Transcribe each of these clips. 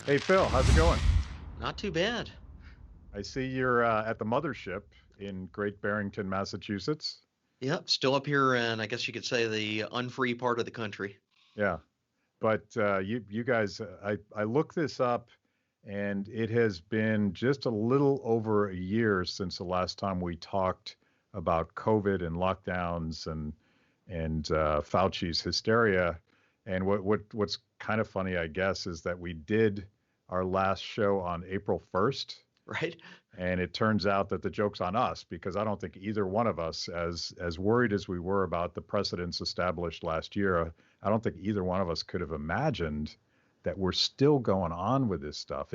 Hey Phil, how's it going? Not too bad. I see you're at the mothership in Great Barrington, Massachusetts. Yep, still up here in, I guess you could say, the unfree part of the country. Yeah, but you guys, I looked this up, and it has been just a little over a year since the last time we talked about COVID and lockdowns and Fauci's hysteria. And what's kind of funny, I guess, is that we did our last show on April 1st. Right? And it turns out that the joke's on us because I don't think either one of us, as worried as we were about the precedents established last year, I don't think either one of us could have imagined that we're still going on with this stuff.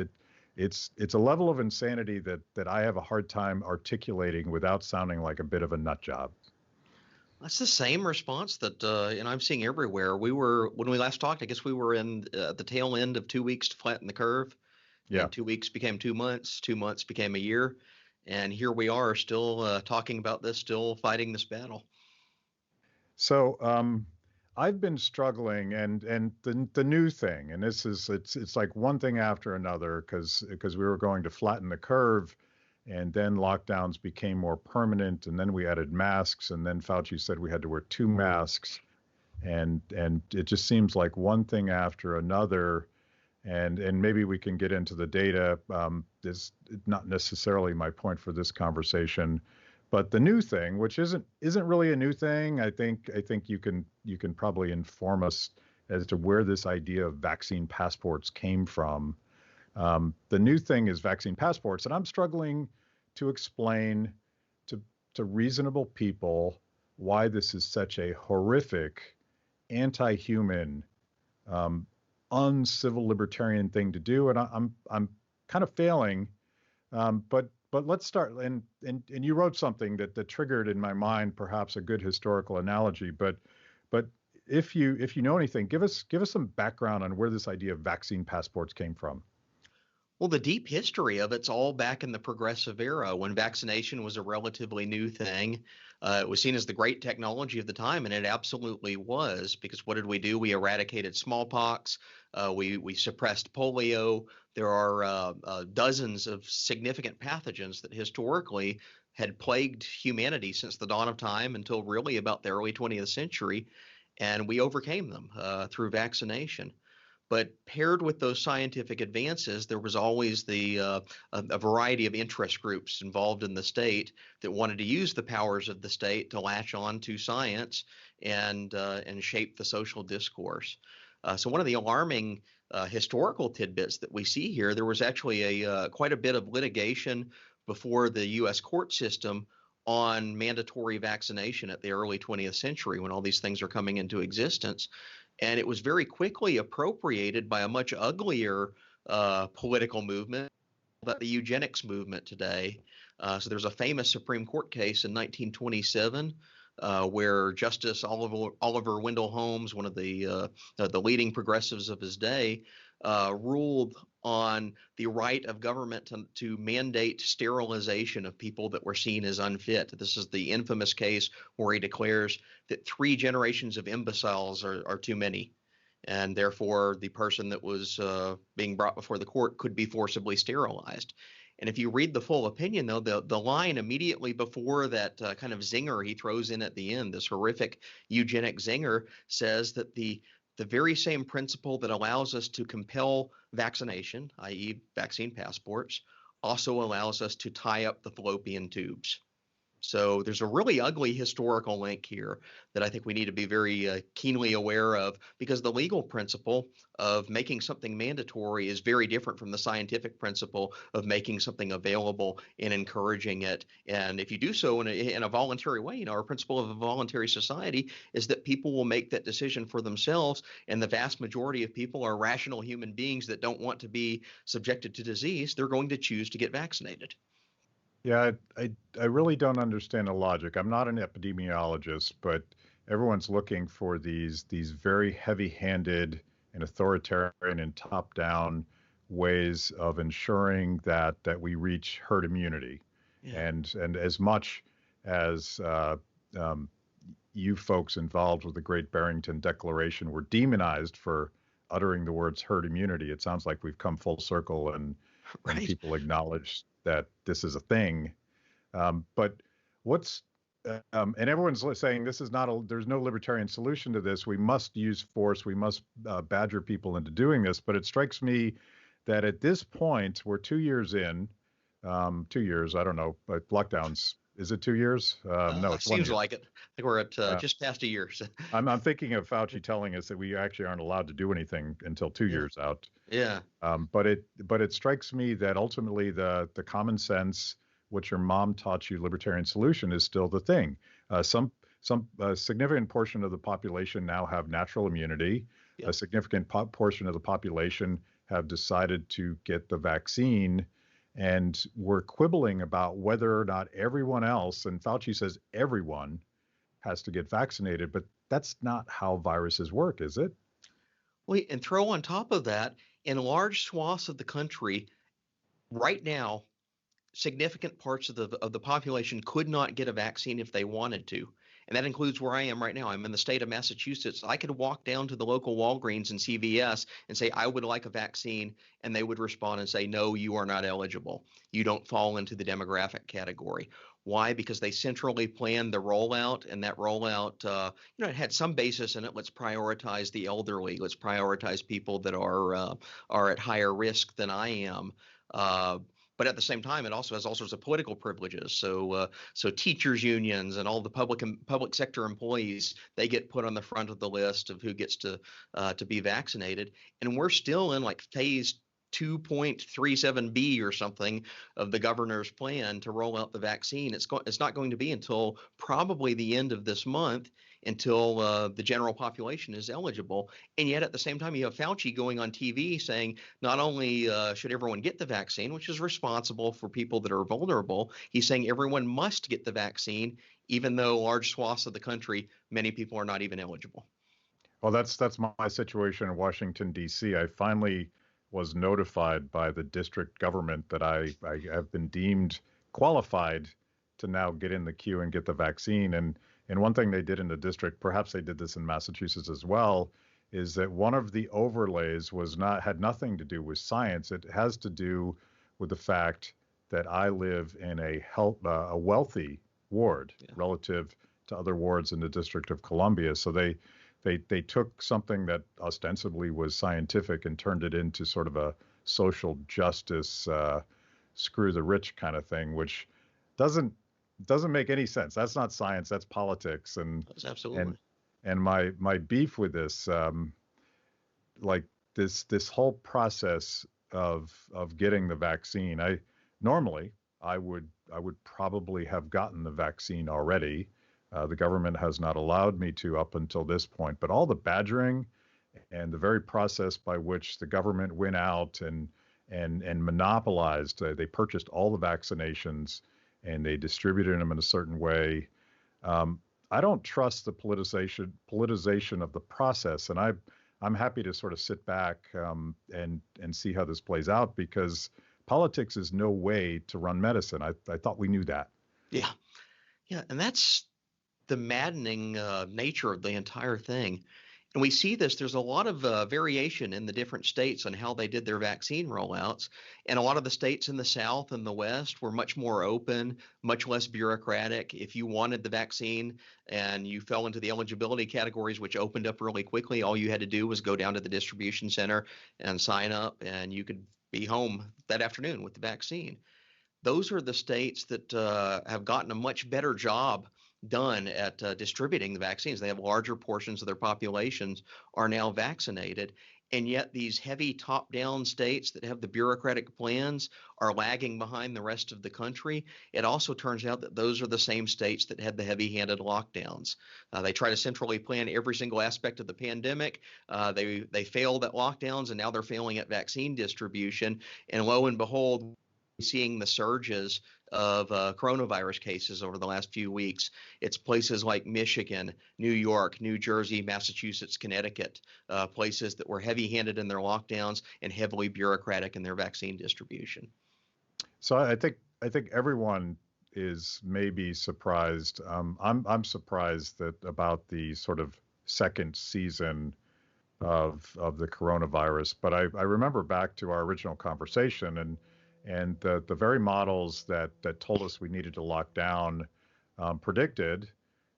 It's a level of insanity that I have a hard time articulating without sounding like a bit of a nut job. That's the same response that I'm seeing everywhere. When we last talked, I guess we were in the tail end of 2 weeks to flatten the curve, Yeah. and 2 weeks became 2 months, 2 months became a year, and here we are still talking about this, still fighting this battle. So I've been struggling, and the new thing, and this is it's like one thing after another because we were going to flatten the curve, and then lockdowns became more permanent, and then we added masks, and then Fauci said we had to wear two masks, and it just seems like one thing after another, and maybe we can get into the data. Is not necessarily my point for this conversation, but the new thing, which isn't really a new thing, I think you can probably inform us as to where this idea of vaccine passports came from. The new thing is vaccine passports, and I'm struggling to explain to to reasonable people why this is such a horrific, anti-human, um, uncivil libertarian thing to do, and I'm kind of failing. But let's start. And you wrote something that triggered in my mind perhaps a good historical analogy. But if you know anything, give us some background on where this idea of vaccine passports came from. Well, the deep history of it's all back in the progressive era when vaccination was a relatively new thing. It was seen as the great technology of the time, and it absolutely was. Because what did we do? We eradicated smallpox. We suppressed polio. There are dozens of significant pathogens that historically had plagued humanity since the dawn of time until really about the early 20th century, and we overcame them through vaccination. But paired with those scientific advances, there was always a variety of interest groups involved in the state that wanted to use the powers of the state to latch on to science and shape the social discourse. So one of the alarming historical tidbits that we see here, there was actually a quite a bit of litigation before the U.S. court system on mandatory vaccination at the early 20th century when all these things are coming into existence. And it was very quickly appropriated by a much uglier political movement, about the eugenics movement today. So there's a famous Supreme Court case in 1927 where Justice Oliver Wendell Holmes, one of the leading progressives of his day, ruled on the right of government to mandate sterilization of people that were seen as unfit. This is the infamous case where he declares that 3 generations of imbeciles are too many, and therefore the person that was being brought before the court could be forcibly sterilized. And if you read the full opinion, though, the line immediately before that kind of zinger he throws in at the end, this horrific eugenic zinger, says that the very same principle that allows us to compel vaccination, i.e., vaccine passports, also allows us to tie up the fallopian tubes. So there's a really ugly historical link here that I think we need to be very keenly aware of, because the legal principle of making something mandatory is very different from the scientific principle of making something available and encouraging it. And if you do so in a voluntary way, our principle of a voluntary society is that people will make that decision for themselves. And the vast majority of people are rational human beings that don't want to be subjected to disease. They're going to choose to get vaccinated. Yeah, I really don't understand the logic. I'm not an epidemiologist, but everyone's looking for these very heavy-handed and authoritarian and top-down ways of ensuring that we reach herd immunity. Yeah. And as much as um, you folks involved with the Great Barrington Declaration were demonized for uttering the words herd immunity. It sounds like we've come full circle and Right. people acknowledge that this is a thing. But what's and everyone's saying this is not a, there's no libertarian solution to this. We must use force. We must badger people into doing this. But it strikes me that at this point, we're 2 years in, 2 years, I don't know, but lockdowns, is it 2 years? No, it's one Seems year. like it. I think we're at Uh, just past a year. So, I'm thinking of Fauci telling us that we actually aren't allowed to do anything until two yeah. years out. Yeah. But it strikes me that ultimately the common sense, what your mom taught you, libertarian solution is still the thing. Some significant portion of the population now have natural immunity. A Yep. significant portion of the population have decided to get the vaccine, and we're quibbling about whether or not everyone else, and Fauci says everyone has to get vaccinated, but that's not how viruses work, is it? Well, and throw on top of that, in large swaths of the country right now, significant parts of the population could not get a vaccine if they wanted to. And that includes where I am right now. I'm in the state of Massachusetts. I could walk down to the local Walgreens and CVS and say, I would like a vaccine. And they would respond and say, no, you are not eligible. You don't fall into the demographic category. Why? Because they centrally planned the rollout, and that rollout, it had some basis in it. Let's prioritize the elderly. Let's prioritize people that are at higher risk than I am. But at the same time, it also has all sorts of political privileges. So teachers unions and all the public sector employees, they get put on the front of the list of who gets to be vaccinated. And we're still in like phase 2.37B or something of the governor's plan to roll out the vaccine. It's not going to be until probably the end of this month until the general population is eligible. And yet at the same time, you have Fauci going on TV saying not only should everyone get the vaccine, which is responsible for people that are vulnerable, he's saying everyone must get the vaccine, even though large swaths of the country, many people are not even eligible. Well, that's my situation in Washington, D.C. I finally was notified by the district government that I have been deemed qualified to now get in the queue and get the vaccine. And one thing they did in the district, perhaps they did this in Massachusetts as well, is that one of the overlays had nothing to do with science. It has to do with the fact that I live in a wealthy ward Yeah. relative to other wards in the District of Columbia. So they took something that ostensibly was scientific and turned it into sort of a social justice, screw the rich kind of thing, which doesn't make any sense. That's not science. That's politics. That's And absolutely. and my beef with this, like this whole process of getting the vaccine, normally I would probably have gotten the vaccine already. The government has not allowed me to up until this point, but all the badgering and the very process by which the government went out and monopolized, they purchased all the vaccinations and they distributed them in a certain way. Um, I don't trust the politicization of the process, and I'm happy to sort of sit back and see how this plays out because politics is no way to run medicine. I thought we knew that. Yeah. Yeah. And that's the maddening nature of the entire thing. And we see this, there's a lot of variation in the different states on how they did their vaccine rollouts. And a lot of the states in the South and the West were much more open, much less bureaucratic. If you wanted the vaccine and you fell into the eligibility categories, which opened up really quickly, all you had to do was go down to the distribution center and sign up, and you could be home that afternoon with the vaccine. Those are the states that have gotten a much better job done at distributing the vaccines. They have larger portions of their populations are now vaccinated. And yet these heavy top-down states that have the bureaucratic plans are lagging behind the rest of the country. It also turns out that those are the same states that had the heavy-handed lockdowns. They try to centrally plan every single aspect of the pandemic. They failed at lockdowns, and now they're failing at vaccine distribution. And lo and behold, seeing the surges of coronavirus cases over the last few weeks. It's places like Michigan, New York, New Jersey, Massachusetts, Connecticut, places that were heavy-handed in their lockdowns and heavily bureaucratic in their vaccine distribution. So I think everyone is maybe surprised. I'm surprised that about the sort of second season, of the coronavirus. But I remember back to our original conversation, and the very models that told us we needed to lock down predicted,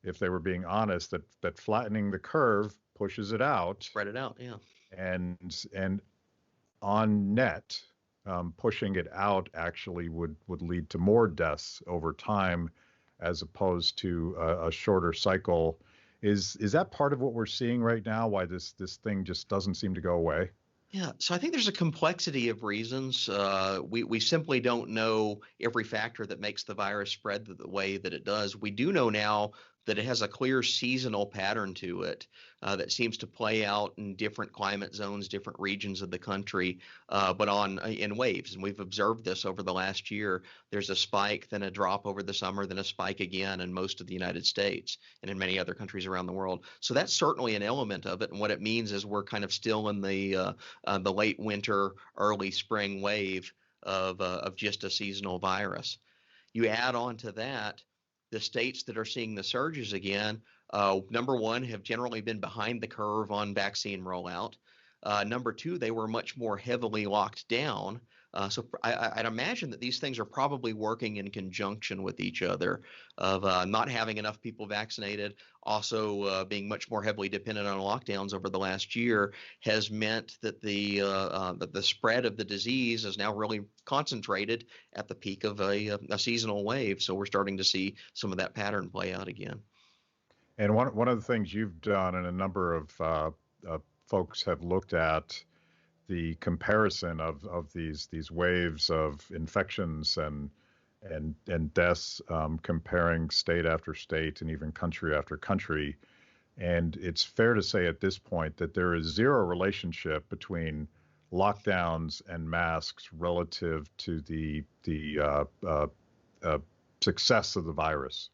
if they were being honest, that flattening the curve pushes it out, Spread it out. Yeah. and on net, pushing it out actually would lead to more deaths over time, as opposed to a shorter cycle. Is that part of what we're seeing right now? Why this thing just doesn't seem to go away? Yeah, so I think there's a complexity of reasons. We simply don't know every factor that makes the virus spread the way that it does. We do know now that it has a clear seasonal pattern to it that seems to play out in different climate zones, different regions of the country, but in waves. And we've observed this over the last year. There's a spike, then a drop over the summer, then a spike again in most of the United States and in many other countries around the world. So that's certainly an element of it. And what it means is we're kind of still in the late winter, early spring wave of just a seasonal virus. You add on to that the states that are seeing the surges again. Number one, have generally been behind the curve on vaccine rollout. Number two, they were much more heavily locked down. So I'd imagine that these things are probably working in conjunction with each other, of not having enough people vaccinated, also being much more heavily dependent on lockdowns over the last year has meant that the spread of the disease is now really concentrated at the peak of a seasonal wave. So we're starting to see some of that pattern play out again. And one of the things you've done, and a number of folks have looked at the comparison of these waves of infections and deaths, comparing state after state and even country after country. And it's fair to say at this point that there is zero relationship between lockdowns and masks relative to the success of the virus.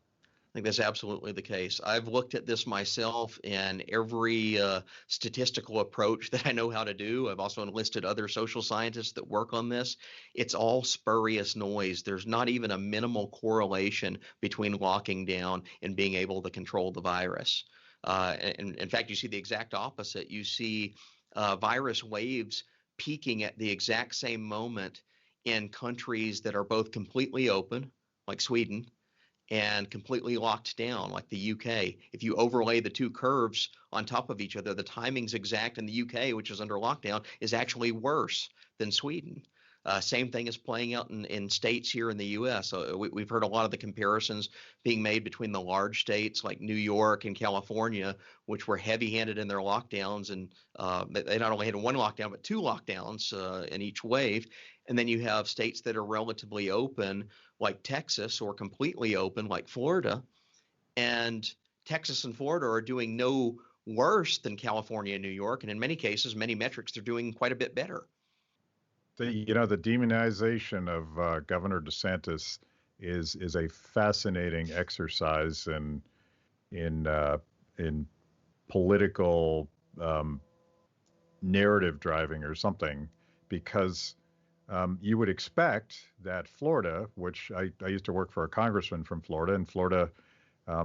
I think that's absolutely the case. I've looked at this myself in every statistical approach that I know how to do. I've also enlisted other social scientists that work on this. It's all spurious noise. There's not even a minimal correlation between locking down and being able to control the virus. And in fact, you see the exact opposite. You see virus waves peaking at the exact same moment in countries that are both completely open, like Sweden, and completely locked down, like the UK. If you overlay the two curves on top of each other, the timing's exact, and the UK, which is under lockdown, is actually worse than Sweden. Same thing is playing out in states here in the U.S. We've heard a lot of the comparisons being made between the large states like New York and California, which were heavy-handed in their lockdowns, and they not only had one lockdown but two lockdowns in each wave. And then you have states that are relatively open, like Texas, or completely open, like Florida. And Texas and Florida are doing no worse than California and New York, and in many cases, many metrics, they're doing quite a bit better. The demonization of Governor DeSantis is a fascinating exercise in political narrative driving or something, because you would expect that Florida, which I used to work for a congressman from Florida, and Florida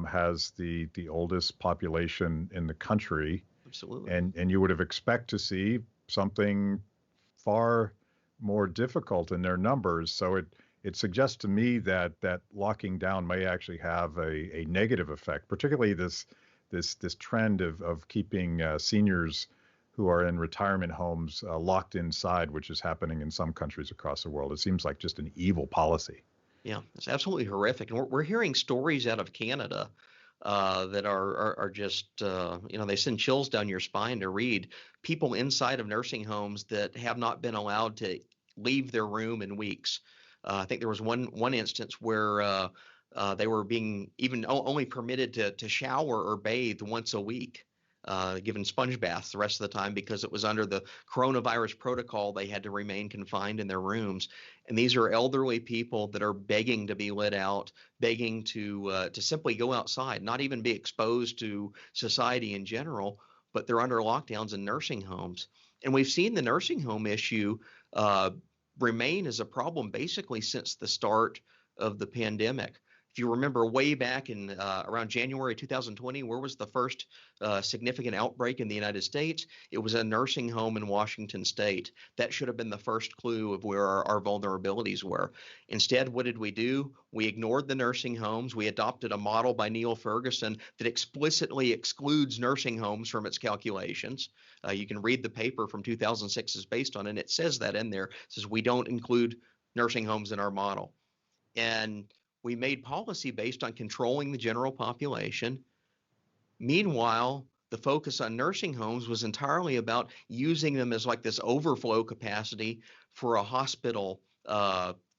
has the oldest population in the country. Absolutely. And you would have expect to see something far more difficult in their numbers. So it suggests to me that locking down may actually have a negative effect, particularly this trend of keeping seniors who are in retirement homes locked inside, which is happening in some countries across the world. It seems like just an evil policy. Yeah, it's absolutely horrific. And we're hearing stories out of Canada that are just, they send chills down your spine to read. People inside of nursing homes that have not been allowed to leave their room in weeks. I think there was one instance where they were being even only permitted to shower or bathe once a week, given sponge baths the rest of the time, because it was under the coronavirus protocol. They had to remain confined in their rooms. And these are elderly people that are begging to be let out, begging to simply go outside, not even be exposed to society in general, but they're under lockdowns in nursing homes. And we've seen the nursing home issue remain as a problem basically since the start of the pandemic. If you remember way back in around January 2020, where was the first significant outbreak in the United States? It was a nursing home in Washington State. That should have been the first clue of where our vulnerabilities were. Instead, what did we do? We ignored the nursing homes. We adopted a model by Neil Ferguson that explicitly excludes nursing homes from its calculations. You can read the paper from 2006 is based on it. And it says that in there. It says we don't include nursing homes in our model. And we made policy based on controlling the general population. Meanwhile, the focus on nursing homes was entirely about using them as like this overflow capacity for a hospital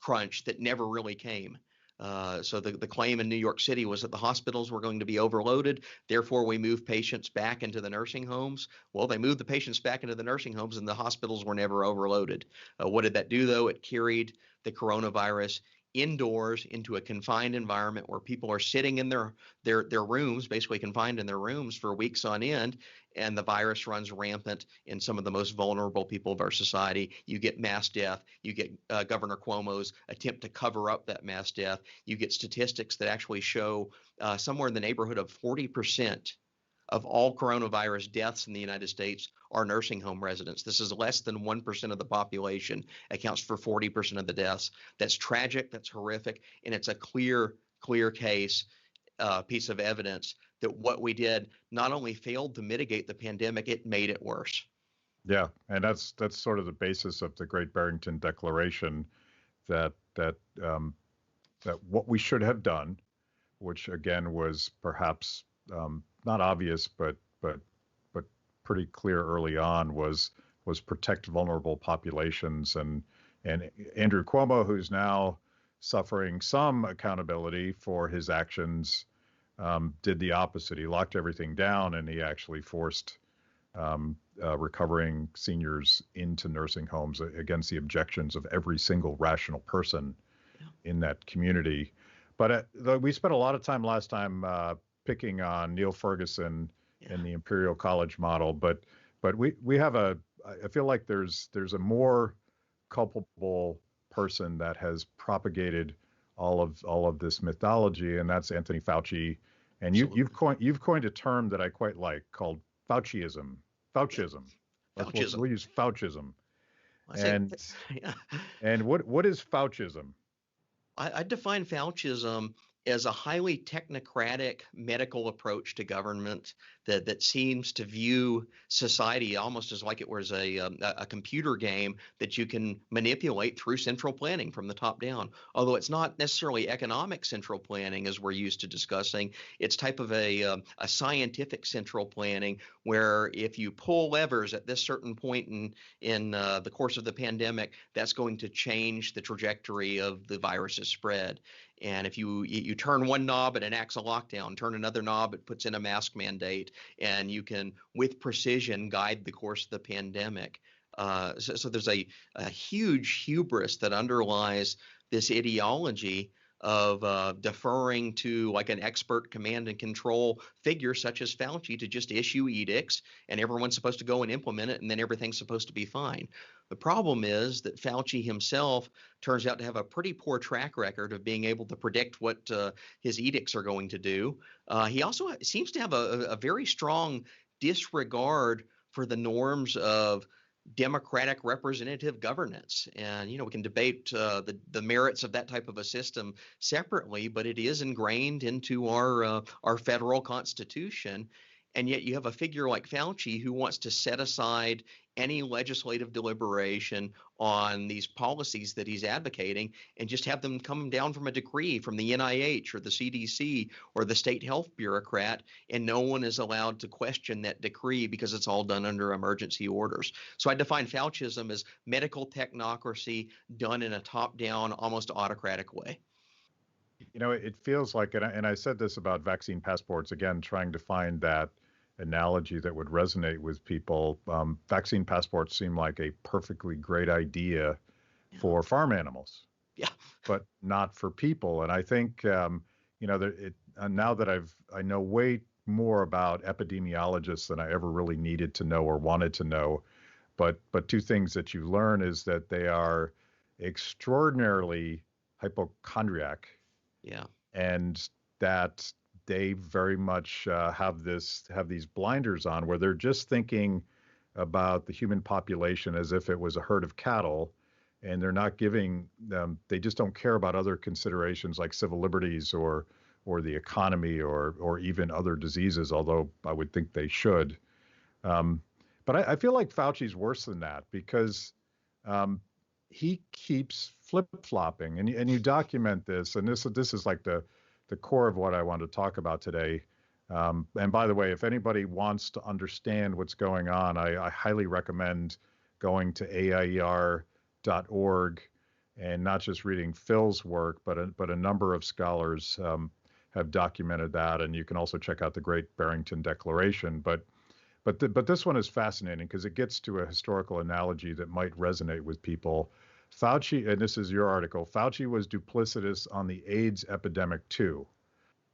crunch that never really came. So the claim in New York City was that the hospitals were going to be overloaded. Therefore, we moved patients back into the nursing homes. Well, they moved the patients back into the nursing homes and the hospitals were never overloaded. What did that do, though? It carried the coronavirus indoors into a confined environment where people are sitting in their rooms, basically confined in their rooms for weeks on end, and the virus runs rampant in some of the most vulnerable people of our society. You get mass death. You get Governor Cuomo's attempt to cover up that mass death. You get statistics that actually show somewhere in the neighborhood of 40% of all coronavirus deaths in the United States are nursing home residents. This is less than 1% of the population, accounts for 40% of the deaths. That's tragic, that's horrific, and it's a clear case, piece of evidence that what we did not only failed to mitigate the pandemic, it made it worse. Yeah, and that's sort of the basis of the Great Barrington Declaration, that what we should have done, which again was perhaps not obvious, but pretty clear early on, was protect vulnerable populations. And Andrew Cuomo, who's now suffering some accountability for his actions, did the opposite. He locked everything down, and he actually forced recovering seniors into nursing homes against the objections of every single rational person in that community. But we spent a lot of time last time picking on Neil Ferguson and the Imperial College model, but we have I feel like there's a more culpable person that has propagated all of this mythology, and that's Anthony Fauci. And you've coined a term that I quite like called Faucism. Faucism. We'll use Faucism. And what is Faucism? I define Faucism as a highly technocratic medical approach to government that seems to view society almost as like it was a computer game that you can manipulate through central planning from the top down. Although it's not necessarily economic central planning as we're used to discussing, it's type of a scientific central planning where if you pull levers at this certain point in the course of the pandemic, that's going to change the trajectory of the virus's spread. And if you turn one knob, it enacts a lockdown, turn another knob, it puts in a mask mandate, and you can, with precision, guide the course of the pandemic. So there's a huge hubris that underlies this ideology of deferring to like an expert command and control figure such as Fauci to just issue edicts, and everyone's supposed to go and implement it, and then everything's supposed to be fine. The problem is that Fauci himself turns out to have a pretty poor track record of being able to predict what his edicts are going to do. He also seems to have a very strong disregard for the norms of democratic representative governance. And, we can debate the merits of that type of a system separately, but it is ingrained into our federal constitution. And yet you have a figure like Fauci who wants to set aside any legislative deliberation on these policies that he's advocating and just have them come down from a decree from the NIH or the CDC or the state health bureaucrat, and no one is allowed to question that decree because it's all done under emergency orders. So I define Faucism as medical technocracy done in a top-down, almost autocratic way. It feels like, and I said this about vaccine passports, again, trying to find that analogy that would resonate with people. Vaccine passports seem like a perfectly great idea for farm animals, but not for people. And I think, now that I know way more about epidemiologists than I ever really needed to know or wanted to know. But two things that you learn is that they are extraordinarily hypochondriac. Yeah. and that they very much have these blinders on where they're just thinking about the human population as if it was a herd of cattle, and they're not giving them. They just don't care about other considerations like civil liberties or the economy or even other diseases. Although I would think they should. Um, but I feel like Fauci's worse than that because um, he keeps flip-flopping, and you document this, and this is like the core of what I want to talk about today. And by the way, if anybody wants to understand what's going on, I highly recommend going to AIER.org and not just reading Phil's work, but a number of scholars have documented that, and you can also check out the Great Barrington Declaration. But this one is fascinating because it gets to a historical analogy that might resonate with people. Fauci, and this is your article, Fauci was duplicitous on the AIDS epidemic too.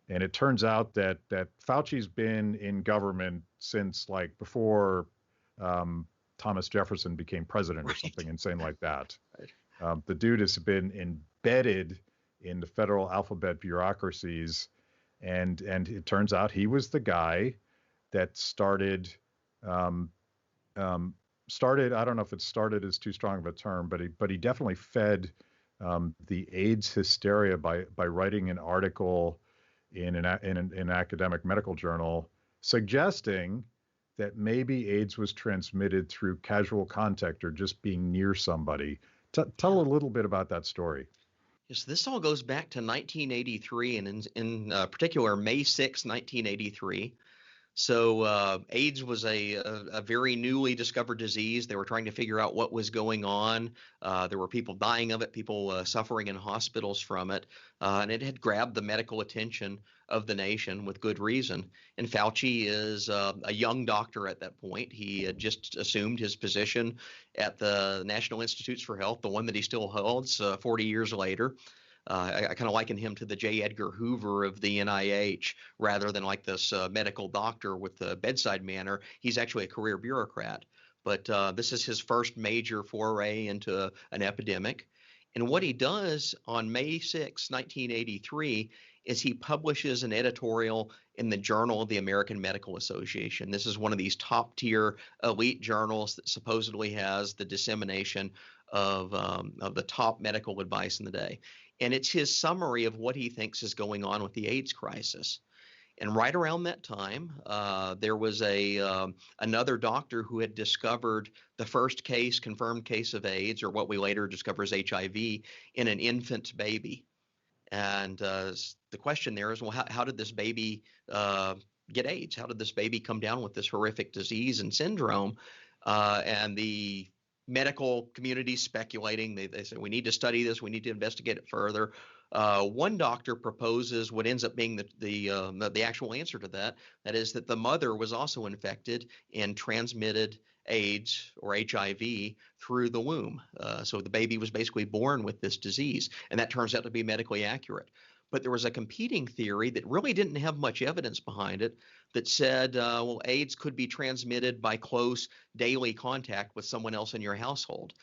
And it turns out that Fauci's been in government since like before Thomas Jefferson became president or something insane like that. The dude has been embedded in the federal alphabet bureaucracies, and it turns out he was the guy that started um, started. I don't know if it started is too strong of a term, but he definitely fed the AIDS hysteria by writing an article in an academic medical journal suggesting that maybe AIDS was transmitted through casual contact or just being near somebody. Tell a little bit about that story. Yes, this all goes back to 1983, and in particular, May 6, 1983. So AIDS was a very newly discovered disease. They were trying to figure out what was going on. There were people dying of it, people suffering in hospitals from it, and it had grabbed the medical attention of the nation with good reason. And Fauci is a young doctor at that point. He had just assumed his position at the National Institutes for Health, the one that he still holds 40 years later. I kind of liken him to the J. Edgar Hoover of the NIH rather than like this medical doctor with the bedside manner. He's actually a career bureaucrat. But this is his first major foray into an epidemic. And what he does on May 6, 1983, is he publishes an editorial in the Journal of the American Medical Association. This is one of these top tier elite journals that supposedly has the dissemination of the top medical advice in the day. And it's his summary of what he thinks is going on with the AIDS crisis. And right around that time, there was another doctor who had discovered the first confirmed case of AIDS, or what we later discover as HIV, in an infant baby. And the question there is, well, how did this baby get AIDS? How did this baby come down with this horrific disease and syndrome? And the medical community speculating. They say, we need to study this. We need to investigate it further. One doctor proposes what ends up being the actual answer to that. That is that the mother was also infected and transmitted AIDS or HIV through the womb. So the baby was basically born with this disease, and that turns out to be medically accurate. But there was a competing theory that really didn't have much evidence behind it that said, well, AIDS could be transmitted by close daily contact with someone else in your household.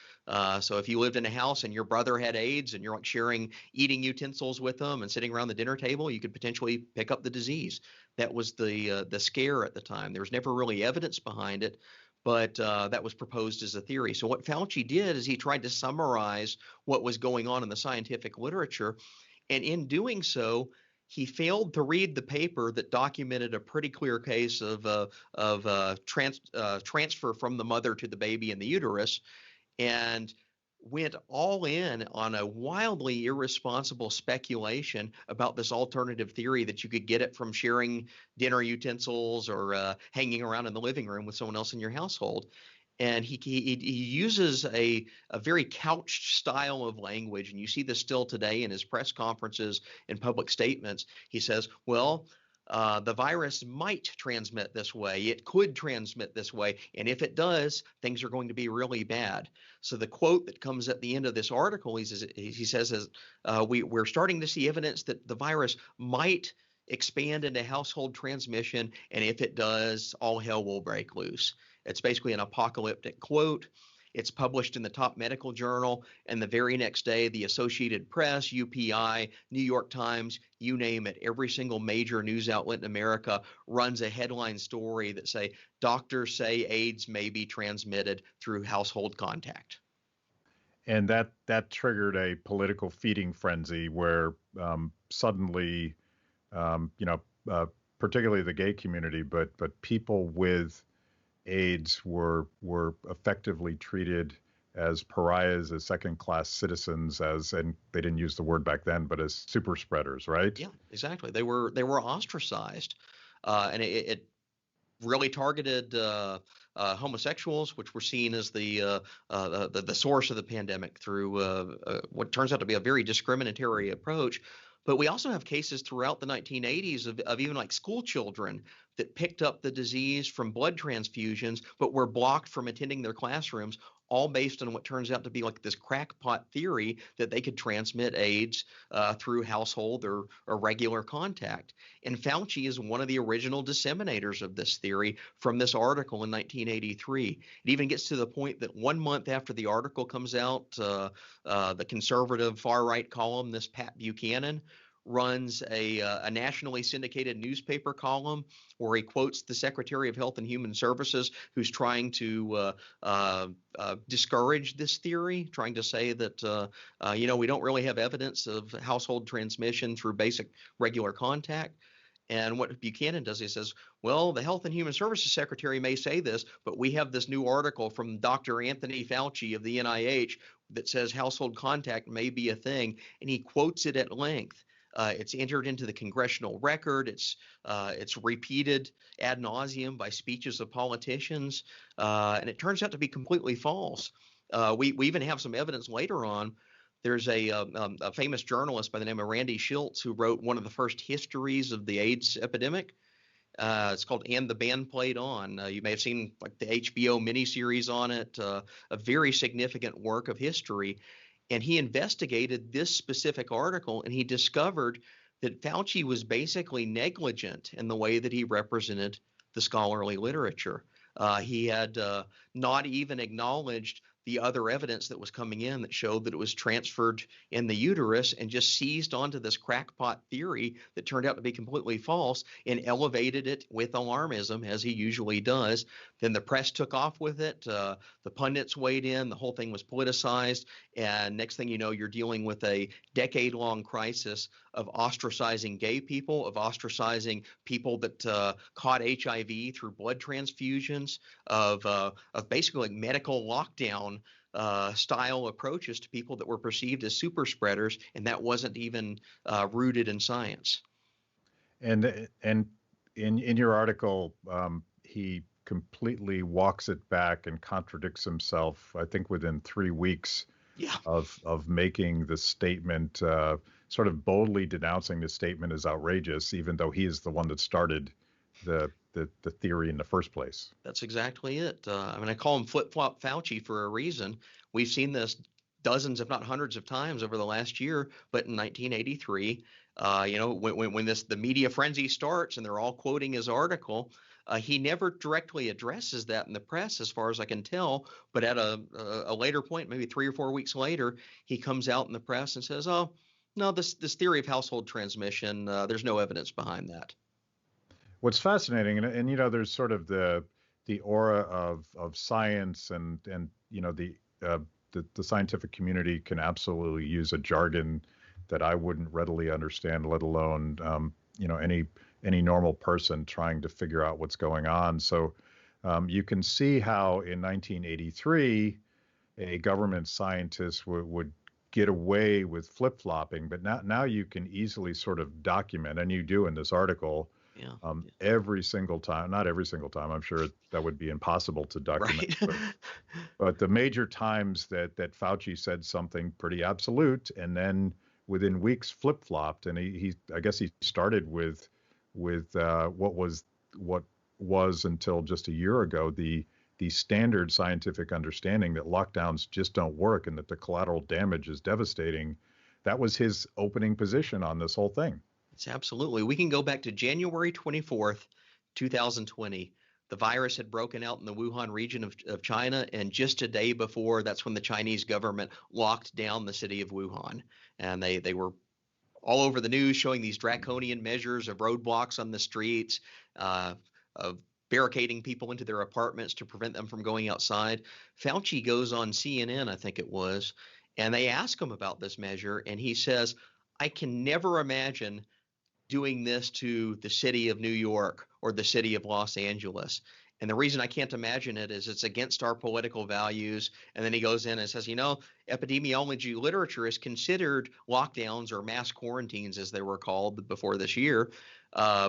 So if you lived in a house and your brother had AIDS and you're like sharing eating utensils with them and sitting around the dinner table, you could potentially pick up the disease. That was the scare at the time. There was never really evidence behind it, but that was proposed as a theory. So what Fauci did is he tried to summarize what was going on in the scientific literature. And in doing so, he failed to read the paper that documented a pretty clear case of transfer from the mother to the baby in the uterus, and went all in on a wildly irresponsible speculation about this alternative theory that you could get it from sharing dinner utensils or hanging around in the living room with someone else in your household. And he uses a very couched style of language, and you see this still today in his press conferences and public statements. He says, well, the virus might transmit this way. It could transmit this way. And if it does, things are going to be really bad. So the quote that comes at the end of this article, he says, we're starting to see evidence that the virus might expand into household transmission. And if it does, all hell will break loose. It's basically an apocalyptic quote. It's published in the top medical journal, and the very next day, the Associated Press, UPI, New York Times, you name it, every single major news outlet in America runs a headline story that say, doctors say AIDS may be transmitted through household contact. And that triggered a political feeding frenzy where suddenly, you know, particularly the gay community, but people with AIDS were effectively treated as pariahs, as second-class citizens, and they didn't use the word back then, but as super spreaders, right? Yeah, exactly. They were ostracized, and it really targeted homosexuals, which were seen as the source of the pandemic through what turns out to be a very discriminatory approach. But we also have cases throughout the 1980s of even like school children that picked up the disease from blood transfusions, but were blocked from attending their classrooms, all based on what turns out to be like this crackpot theory that they could transmit AIDS through household or regular contact. And Fauci is one of the original disseminators of this theory from this article in 1983. It even gets to the point that 1 month after the article comes out, the conservative far-right columnist Pat Buchanan runs a nationally syndicated newspaper column where he quotes the Secretary of Health and Human Services, who's trying to discourage this theory, trying to say that, we don't really have evidence of household transmission through basic regular contact. And what Buchanan does, he says, well, the Health and Human Services Secretary may say this, but we have this new article from Dr. Anthony Fauci of the NIH that says household contact may be a thing, and he quotes it at length. It's entered into the congressional record. It's repeated ad nauseum by speeches of politicians, and it turns out to be completely false. We even have some evidence later on. There's a famous journalist by the name of Randy Schultz who wrote one of the first histories of the AIDS epidemic. It's called "And the Band Played On." You may have seen like the HBO miniseries on it. A very significant work of history. And he investigated this specific article, and he discovered that Fauci was basically negligent in the way that he represented the scholarly literature. He had not even acknowledged the other evidence that was coming in that showed that it was transferred in the uterus, and just seized onto this crackpot theory that turned out to be completely false and elevated it with alarmism, as he usually does. Then the press took off with it. The pundits weighed in. The whole thing was politicized. And next thing you know, you're dealing with a decade-long crisis of ostracizing gay people, of ostracizing people that caught HIV through blood transfusions, of basically like medical lockdown style approaches to people that were perceived as super spreaders, and that wasn't even rooted in science. And in your article, he completely walks it back and contradicts himself, I think within 3 weeks of making the statement, sort of boldly denouncing the statement as outrageous, even though he is the one that started the theory in the first place. That's exactly it. I call him flip-flop Fauci for a reason. We've seen this dozens, if not hundreds of times over the last year, but in 1983, when the media frenzy starts and they're all quoting his article, he never directly addresses that in the press, as far as I can tell. But at a later point, maybe 3 or 4 weeks later, he comes out in the press and says, "Oh, no, this theory of household transmission, there's no evidence behind that." What's fascinating, and there's sort of the aura of science, and the scientific community can absolutely use a jargon that I wouldn't readily understand, let alone any normal person trying to figure out what's going on. So you can see how in 1983 a government scientist would get away with flip-flopping, but now you can easily sort of document, and you do in this article. Every single time, not every single time, I'm sure that would be impossible to document, right. but the major times that Fauci said something pretty absolute, and then within weeks flip-flopped, and I guess he started with what was until just a year ago the standard scientific understanding that lockdowns just don't work and that the collateral damage is devastating. That was his opening position on this whole thing. It's absolutely. We can go back to January 24th, 2020, the virus had broken out in the Wuhan region of China, and just a day before, that's when the Chinese government locked down the city of Wuhan, and they were all over the news showing these draconian measures of roadblocks on the streets, of barricading people into their apartments to prevent them from going outside. Fauci goes on CNN, I think it was, and they ask him about this measure, and he says, I can never imagine doing this to the city of New York or the city of Los Angeles. And the reason I can't imagine it is it's against our political values. And then he goes in and says, epidemiology literature has considered lockdowns or mass quarantines, as they were called before this year,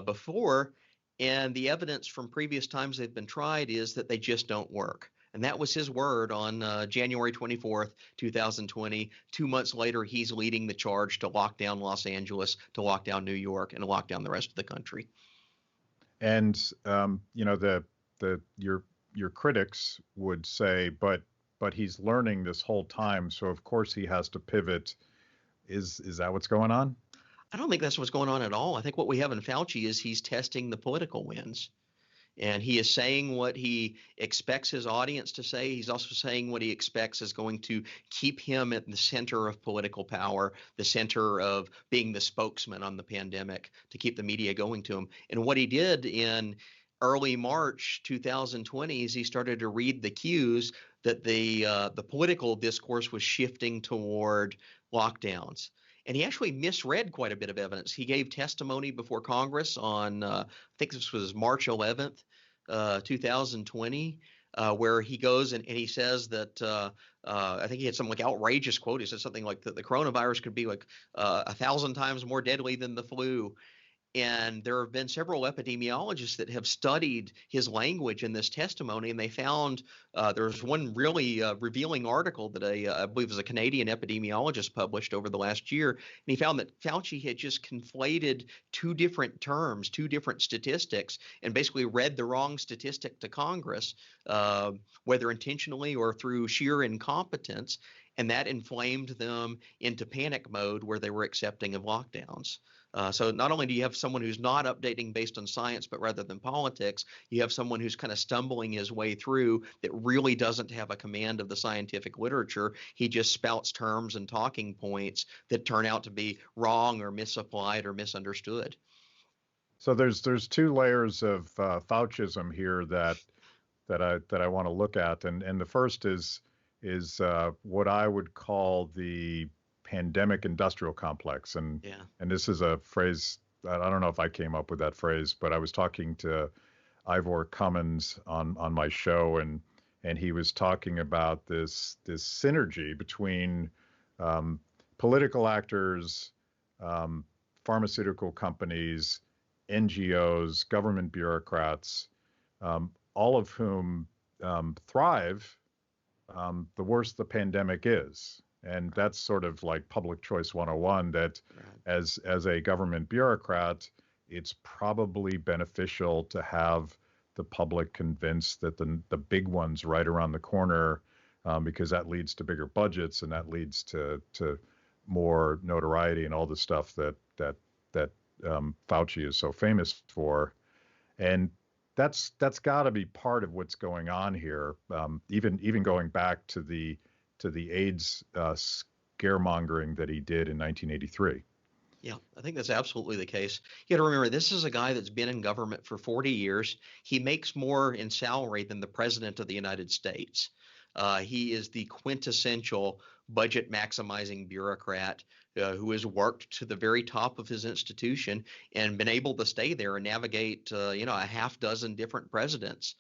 before. And the evidence from previous times they've been tried is that they just don't work. And that was his word on January 24th, 2020. 2 months later, he's leading the charge to lock down Los Angeles, to lock down New York, and to lock down the rest of the country. And your critics would say, but he's learning this whole time, so of course he has to pivot. Is that what's going on? I don't think that's what's going on at all. I think what we have in Fauci is he's testing the political winds. And he is saying what he expects his audience to say. He's also saying what he expects is going to keep him at the center of political power, the center of being the spokesman on the pandemic, to keep the media going to him. And what he did in early March 2020 is he started to read the cues that the political discourse was shifting toward lockdowns. And he actually misread quite a bit of evidence. He gave testimony before Congress on, I think this was March 11th, 2020, where he goes and he says that, I think he had some like outrageous quote. He said something like that the coronavirus could be like 1,000 times more deadly than the flu. And there have been several epidemiologists that have studied his language in this testimony, and they found there's one really revealing article that I believe was a Canadian epidemiologist published over the last year, and he found that Fauci had just conflated two different terms, two different statistics, and basically read the wrong statistic to Congress, whether intentionally or through sheer incompetence, and that inflamed them into panic mode where they were accepting of lockdowns. So not only do you have someone who's not updating based on science, but rather than politics, you have someone who's kind of stumbling his way through that really doesn't have a command of the scientific literature. He just spouts terms and talking points that turn out to be wrong or misapplied or misunderstood. So there's two layers of Faucism here that I want to look at, and the first is what I would call the pandemic industrial complex. And this is a phrase, I don't know if I came up with that phrase, but I was talking to Ivor Cummins on my show, and he was talking about this synergy between political actors, pharmaceutical companies, NGOs, government bureaucrats, all of whom thrive the worse the pandemic is. And that's sort of like public choice 101, that as a government bureaucrat, it's probably beneficial to have the public convinced that the big one's right around the corner, because that leads to bigger budgets, and that leads to more notoriety and all the stuff that Fauci is so famous for. And that's got to be part of what's going on here. Even going back to the AIDS scaremongering that he did in 1983. Yeah, I think that's absolutely the case. You got to remember, this is a guy that's been in government for 40 years. He makes more in salary than the president of the United States. He is the quintessential budget maximizing bureaucrat who has worked to the very top of his institution and been able to stay there and navigate, a half dozen different presidents.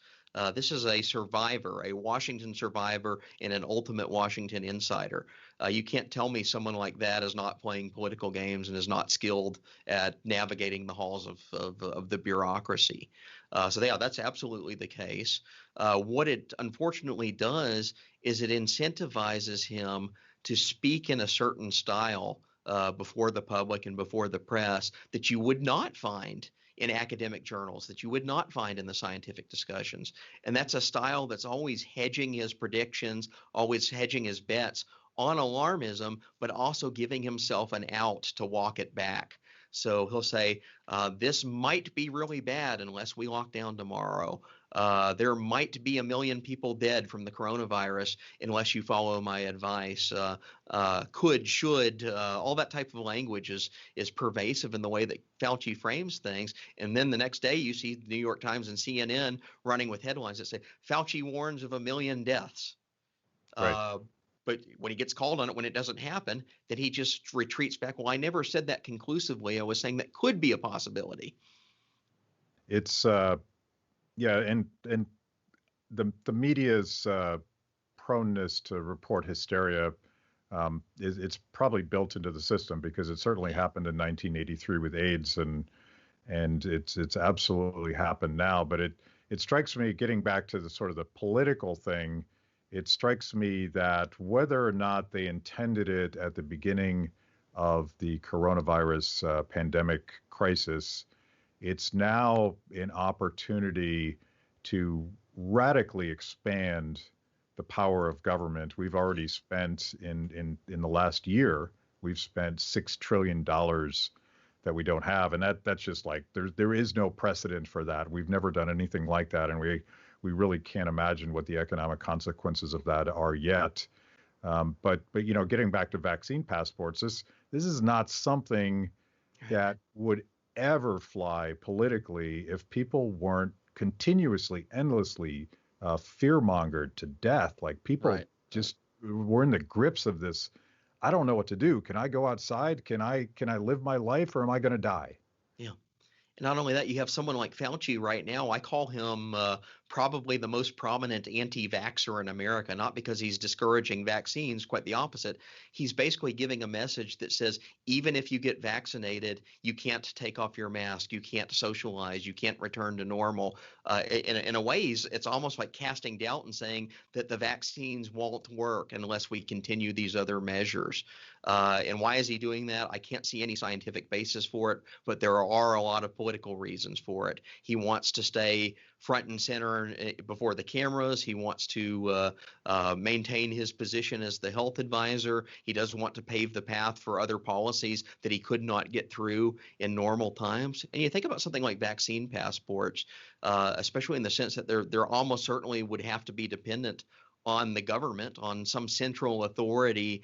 This is a survivor, a Washington survivor, and an ultimate Washington insider. You can't tell me someone like that is not playing political games and is not skilled at navigating the halls of the bureaucracy. So that's absolutely the case. What it unfortunately does is it incentivizes him to speak in a certain style before the public and before the press that you would not find in academic journals, that you would not find in the scientific discussions. And that's a style that's always hedging his predictions, always hedging his bets on alarmism, but also giving himself an out to walk it back. So he'll say, this might be really bad unless we lock down tomorrow. There might be 1 million people dead from the coronavirus unless you follow my advice. Could, should, all that type of language is pervasive in the way that Fauci frames things. And then the next day you see the New York Times and CNN running with headlines that say, Fauci warns of 1 million deaths. Right. But when he gets called on it, when it doesn't happen, then he just retreats back. Well, I never said that conclusively. I was saying that could be a possibility. It's yeah, and the media's proneness to report hysteria it's probably built into the system because it certainly happened in 1983 with AIDS, and it's absolutely happened now. But it strikes me, getting back to the sort of the political thing, it strikes me that whether or not they intended it at the beginning of the coronavirus pandemic crisis, it's now an opportunity to radically expand the power of government. We've already spent in the last year, we've spent $6 trillion that we don't have, and that's just like there is no precedent for that. We've never done anything like that, and we really can't imagine what the economic consequences of that are yet. But getting back to vaccine passports, this is not something that would ever fly politically if people weren't continuously, endlessly fear-mongered to death. Like people just were in the grips of this. I don't know what to do. Can I go outside? Can I live my life, or am I going to die? Yeah. And not only that, you have someone like Fauci right now. I call him probably the most prominent anti-vaxxer in America, not because he's discouraging vaccines, quite the opposite. He's basically giving a message that says, even if you get vaccinated, you can't take off your mask, you can't socialize, you can't return to normal. In a way, it's almost like casting doubt and saying that the vaccines won't work unless we continue these other measures. And why is he doing that? I can't see any scientific basis for it, but there are a lot of political reasons for it. He wants to stay front and center before the cameras. He wants to maintain his position as the health advisor. He does want to pave the path for other policies that he could not get through in normal times. And you think about something like vaccine passports, especially in the sense that they're almost certainly would have to be dependent on the government, on some central authority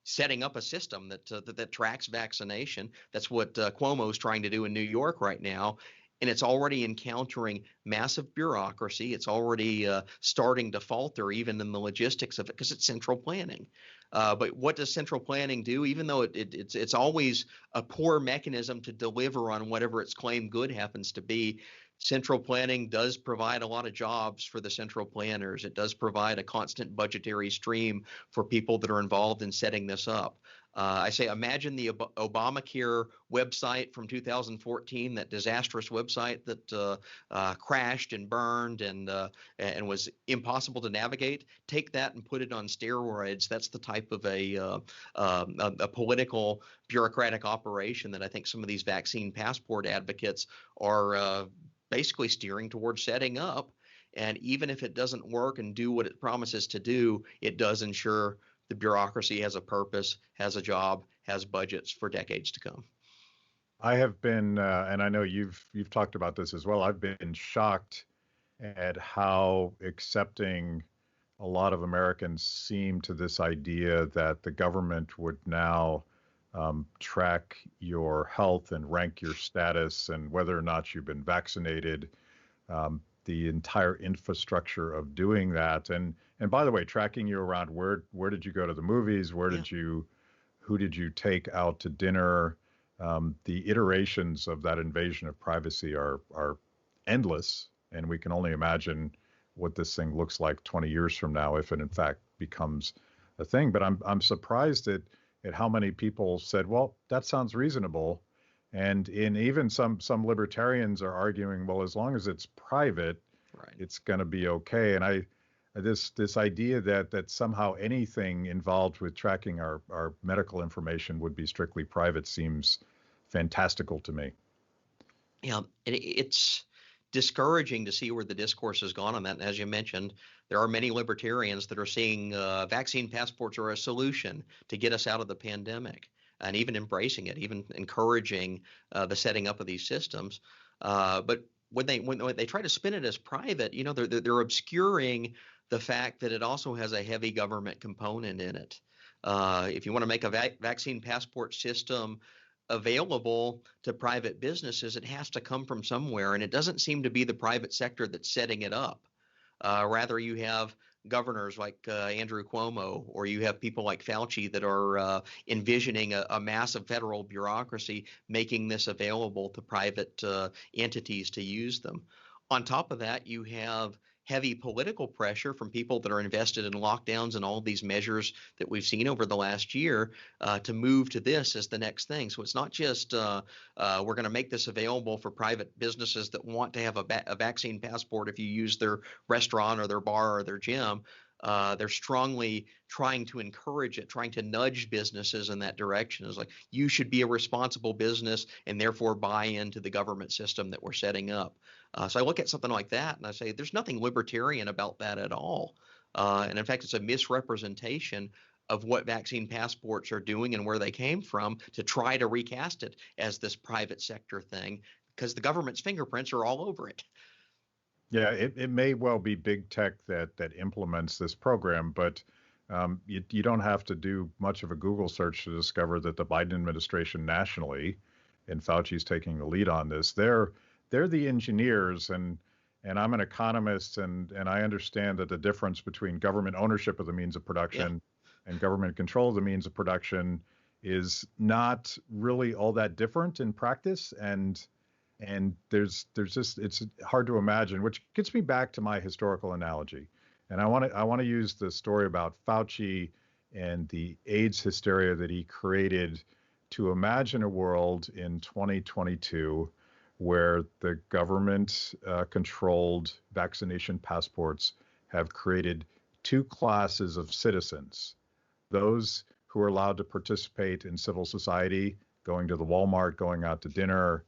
setting up a system that tracks vaccination. That's what Cuomo's trying to do in New York right now. And it's already encountering massive bureaucracy. It's already starting to falter even in the logistics of it because it's central planning. But what does central planning do? Even though it's always a poor mechanism to deliver on whatever its claimed good happens to be, central planning does provide a lot of jobs for the central planners. It does provide a constant budgetary stream for people that are involved in setting this up. I say, imagine the Obamacare website from 2014, that disastrous website that crashed and burned and was impossible to navigate. Take that and put it on steroids. That's the type of a political bureaucratic operation that I think some of these vaccine passport advocates are basically steering towards setting up. And even if it doesn't work and do what it promises to do, it does ensure the bureaucracy has a purpose, has a job, has budgets for decades to come. I have been, and I know you've talked about this as well. I've been shocked at how accepting a lot of Americans seem to this idea that the government would now track your health and rank your status and whether or not you've been vaccinated. The entire infrastructure of doing that, and by the way, tracking you around where did you go to the movies, who did you take out to dinner. The iterations of that invasion of privacy are endless, and we can only imagine what this thing looks like 20 years from now if it in fact becomes a thing. But I'm surprised at how many people said, well, that sounds reasonable. And even some libertarians are arguing, well, as long as it's private, right, it's going to be okay. And this idea that somehow anything involved with tracking our medical information would be strictly private seems fantastical to me. Yeah, it's discouraging to see where the discourse has gone on that. And as you mentioned, there are many libertarians that are seeing vaccine passports are a solution to get us out of the pandemic. and even embracing it, even encouraging the setting up of these systems. But when they try to spin it as private, they're obscuring the fact that it also has a heavy government component in it. If you want to make a vaccine passport system available to private businesses, it has to come from somewhere, and it doesn't seem to be the private sector that's setting it up. Rather, you have governors like Andrew Cuomo, or you have people like Fauci that are envisioning a massive federal bureaucracy making this available to private entities to use them. On top of that, you have heavy political pressure from people that are invested in lockdowns and all of these measures that we've seen over the last year to move to this as the next thing. So it's not just we're going to make this available for private businesses that want to have a vaccine passport if you use their restaurant or their bar or their gym. They're strongly trying to encourage it, trying to nudge businesses in that direction. It's like, you should be a responsible business and therefore buy into the government system that we're setting up. So I look at something like that and I say, there's nothing libertarian about that at all. And in fact, it's a misrepresentation of what vaccine passports are doing and where they came from to try to recast it as this private sector thing, because the government's fingerprints are all over it. Yeah, it may well be big tech that implements this program, but you don't have to do much of a Google search to discover that the Biden administration nationally, and Fauci's taking the lead on this, they're the engineers, and I'm an economist, and I understand that the difference between government ownership of the means of production and government control of the means of production is not really all that different in practice, and there's just, it's hard to imagine, which gets me back to my historical analogy. And I want to use the story about Fauci and the AIDS hysteria that he created to imagine a world in 2022 where the government controlled vaccination passports have created two classes of citizens: those who are allowed to participate in civil society, going to the Walmart, going out to dinner,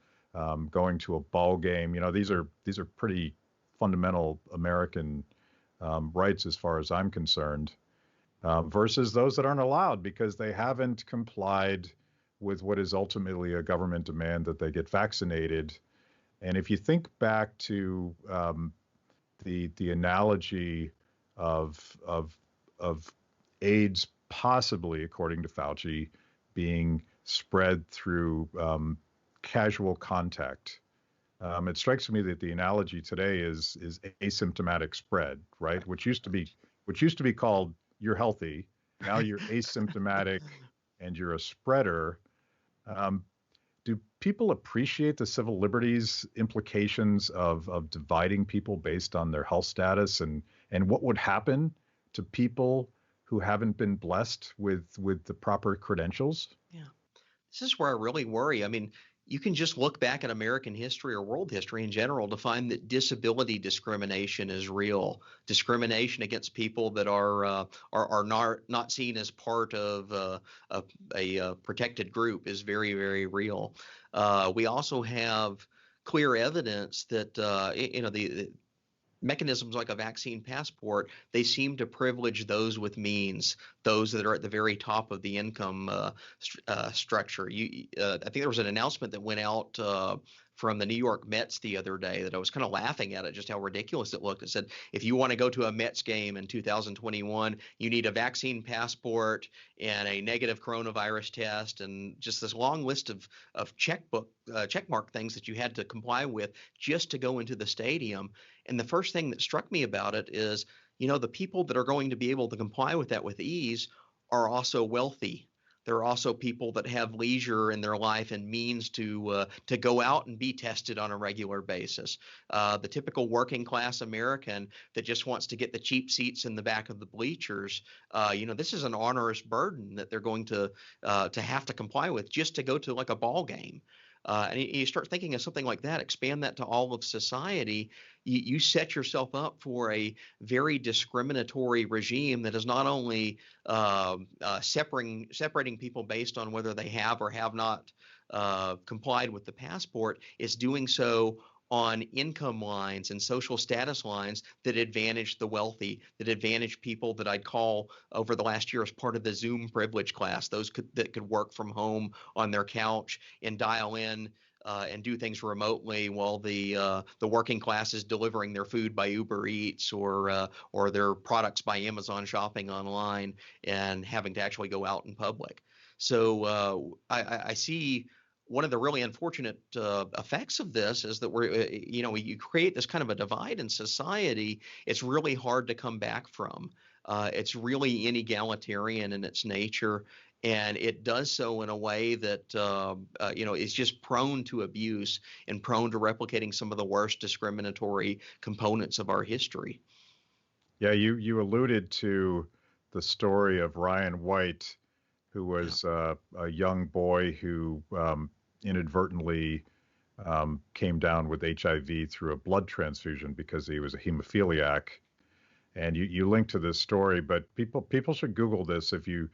going to a ball game. These are pretty fundamental American rights as far as I'm concerned, versus those that aren't allowed because they haven't complied with what is ultimately a government demand that they get vaccinated. And if you think back to the analogy of AIDS possibly, according to Fauci, being spread through casual contact. It strikes me that the analogy today is asymptomatic spread, right? Which used to be called you're healthy. Now you're asymptomatic and you're a spreader. Do people appreciate the civil liberties implications of dividing people based on their health status, and what would happen to people who haven't been blessed with the proper credentials? Yeah. This is where I really worry. I mean, you can just look back at American history or world history in general to find that disability discrimination is real. Discrimination against people that are not seen as part of a protected group is very, very real. We also have clear evidence that the mechanisms like a vaccine passport, they seem to privilege those with means, those that are at the very top of the income structure. I think there was an announcement that went out from the New York Mets the other day that I was kind of laughing at it, just how ridiculous it looked. It said, if you want to go to a Mets game in 2021, you need a vaccine passport and a negative coronavirus test, and just this long list of checkmark things that you had to comply with just to go into the stadium. And the first thing that struck me about it is, the people that are going to be able to comply with that with ease are also wealthy. They're also people that have leisure in their life and means to go out and be tested on a regular basis. The typical working class American that just wants to get the cheap seats in the back of the bleachers, this is an onerous burden that they're going to have to comply with just to go to like a ball game. And you start thinking of something like that, expand that to all of society, you set yourself up for a very discriminatory regime that is not only separating people based on whether they have or have not complied with the passport, it's doing so on income lines and social status lines that advantage the wealthy, that advantage people that I'd call over the last year as part of the Zoom privilege class, those that could work from home on their couch and dial in and do things remotely while the working class is delivering their food by Uber Eats or their products by Amazon shopping online and having to actually go out in public. So I see one of the really unfortunate effects of this is that you create this kind of a divide in society. It's really hard to come back from. It's really inegalitarian in its nature, and it does so in a way that is just prone to abuse and prone to replicating some of the worst discriminatory components of our history. Yeah, you alluded to the story of Ryan White, who was a young boy who inadvertently came down with HIV through a blood transfusion because he was a hemophiliac. And you link to this story, but people should Google this if you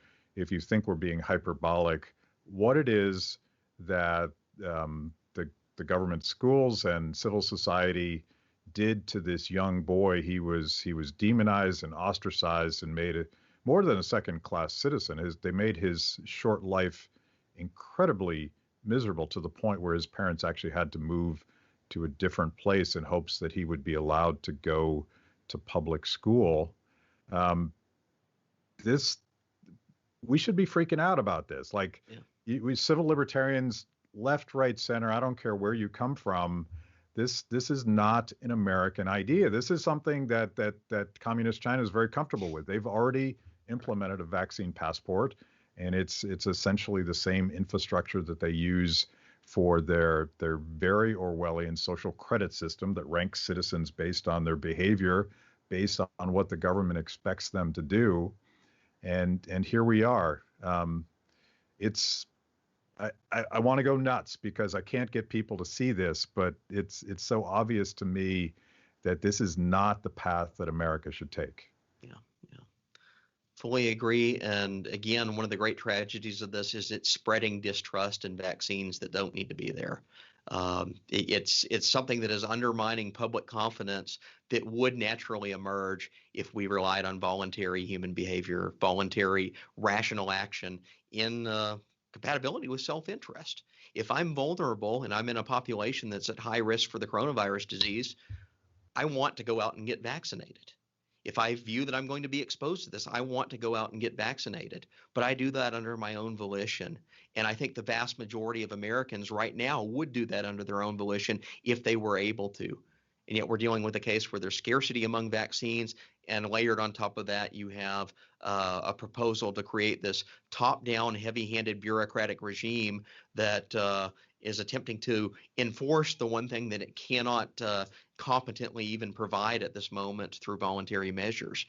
think we're being hyperbolic. What it is that the government schools and civil society did to this young boy. He was demonized and ostracized and made more than a second-class citizen. They made his short life incredibly miserable to the point where his parents actually had to move to a different place in hopes that he would be allowed to go to public school. We should be freaking out about this. Like, we civil libertarians, left, right, center, I don't care where you come from. This is not an American idea. This is something that communist China is very comfortable with. They've already implemented a vaccine passport, and it's essentially the same infrastructure that they use for their very Orwellian social credit system that ranks citizens based on their behavior, based on what the government expects them to do. And here we are. I want to go nuts because I can't get people to see this, but it's so obvious to me that this is not the path that America should take. Yeah. Fully agree. And again, one of the great tragedies of this is it's spreading distrust in vaccines that don't need to be there. It's something that is undermining public confidence that would naturally emerge if we relied on voluntary human behavior, voluntary rational action in compatibility with self-interest. If I'm vulnerable and I'm in a population that's at high risk for the coronavirus disease, I want to go out and get vaccinated. If I view that I'm going to be exposed to this, I want to go out and get vaccinated. But I do that under my own volition. And I think the vast majority of Americans right now would do that under their own volition if they were able to. And yet we're dealing with a case where there's scarcity among vaccines, and layered on top of that, you have a proposal to create this top-down, heavy-handed bureaucratic regime that is attempting to enforce the one thing that it cannot competently even provide at this moment through voluntary measures.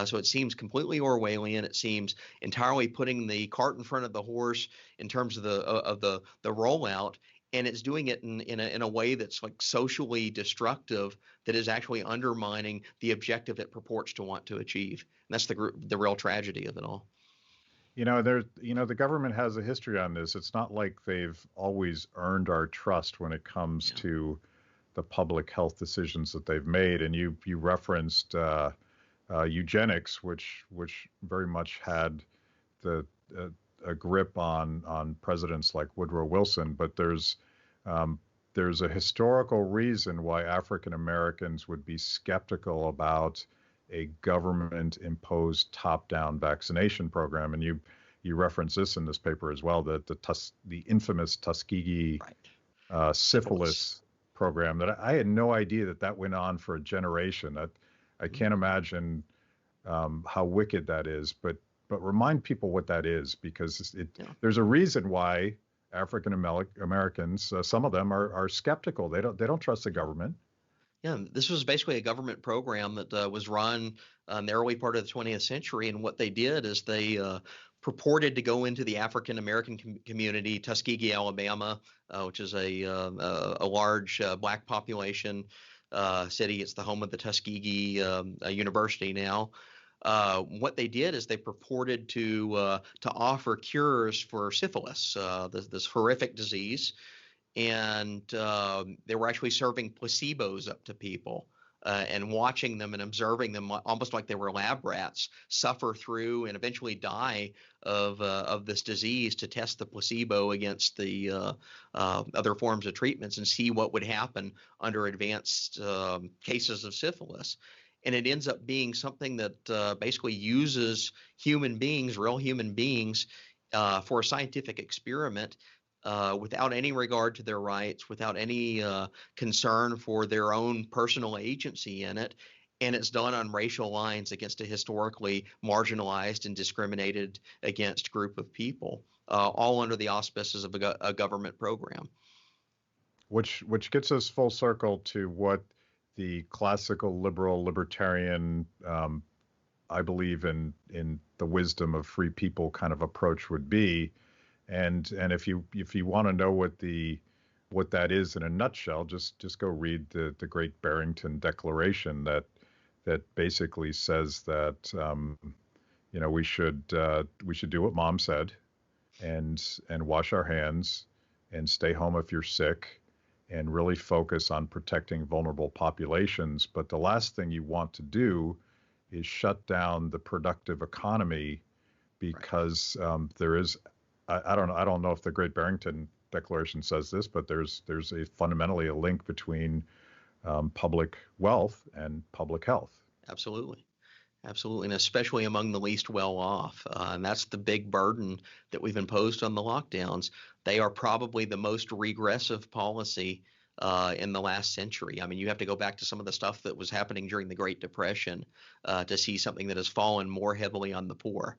So it seems completely Orwellian. It seems entirely putting the cart in front of the horse in terms of the rollout. And it's doing it in a way that's like socially destructive, that is actually undermining the objective it purports to want to achieve. And that's the real tragedy of it all. The government has a history on this. It's not like they've always earned our trust when it comes to the public health decisions that they've made. And you referenced eugenics, which very much had a grip on presidents like Woodrow Wilson. But there's a historical reason why African Americans would be skeptical about a government-imposed top-down vaccination program. And you reference this in this paper as well, that the infamous Tuskegee syphilis program that I had no idea that went on for a generation. I can't imagine how wicked that is, but remind people what that is, because there's a reason why African Americans, some of them are skeptical. They don't trust the government. Yeah, this was basically a government program that was run in the early part of the 20th century. And what they did is they purported to go into the African American community, Tuskegee, Alabama, which is a large black population city. It's the home of the Tuskegee University now. What they did is they purported to offer cures for syphilis, this horrific disease. and they were actually serving placebos up to people. And watching them and observing them almost like they were lab rats suffer through and eventually die of this disease to test the placebo against the other forms of treatments and see what would happen under advanced cases of syphilis. And it ends up being something that basically uses human beings, real human beings, for a scientific experiment without any regard to their rights, without any concern for their own personal agency in it. And it's done on racial lines against a historically marginalized and discriminated against group of people, all under the auspices of a government program. Which gets us full circle to what the classical liberal libertarian, I believe in the wisdom of free people kind of approach would be. And if you want to know what that is in a nutshell, just go read the Great Barrington Declaration that basically says that we should do what Mom said and wash our hands and stay home if you're sick and really focus on protecting vulnerable populations. But the last thing you want to do is shut down the productive economy because there is I don't know if the Great Barrington Declaration says this, but there's fundamentally a link between public wealth and public health. Absolutely. Absolutely, and especially among the least well off. And that's the big burden that we've imposed on the lockdowns. They are probably the most regressive policy in the last century. I mean, you have to go back to some of the stuff that was happening during the Great Depression to see something that has fallen more heavily on the poor.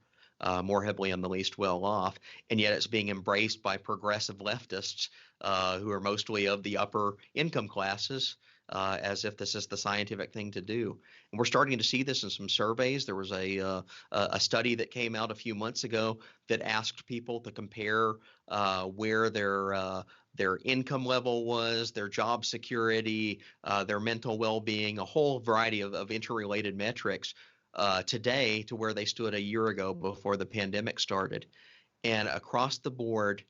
More heavily on the least well off, and yet it's being embraced by progressive leftists who are mostly of the upper income classes, as if this is the scientific thing to do. And we're starting to see this in some surveys. There was a study that came out a few months ago that asked people to compare where their income level was, their job security, their mental well-being, a whole variety of interrelated metrics today to where they stood a year ago before the pandemic started. And across the board,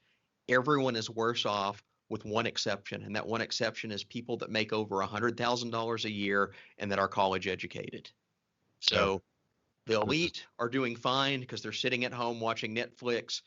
everyone is worse off with one exception. And that one exception is people that make over $100,000 a year and that are college educated. So the elite are doing fine because they're sitting at home watching Netflix,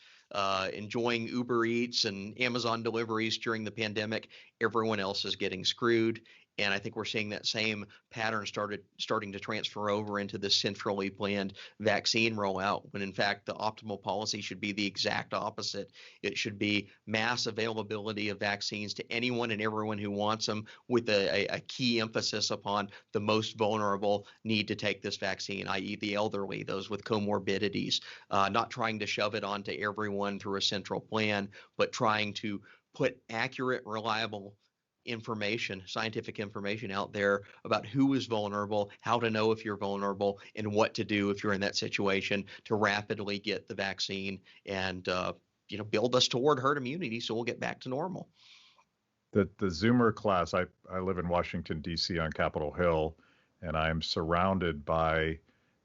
enjoying Uber Eats and Amazon deliveries during the pandemic. Everyone else is getting screwed. And I think we're seeing that same pattern starting to transfer over into the centrally planned vaccine rollout, when in fact the optimal policy should be the exact opposite. It should be mass availability of vaccines to anyone and everyone who wants them, with a key emphasis upon the most vulnerable need to take this vaccine, i.e. the elderly, those with comorbidities, not trying to shove it onto everyone through a central plan, but trying to put accurate, reliable information, scientific information out there about who is vulnerable, how to know if you're vulnerable, and what to do if you're in that situation to rapidly get the vaccine and build us toward herd immunity so we'll get back to normal. The Zoomer class, I live in Washington, D.C. on Capitol Hill, and I am surrounded by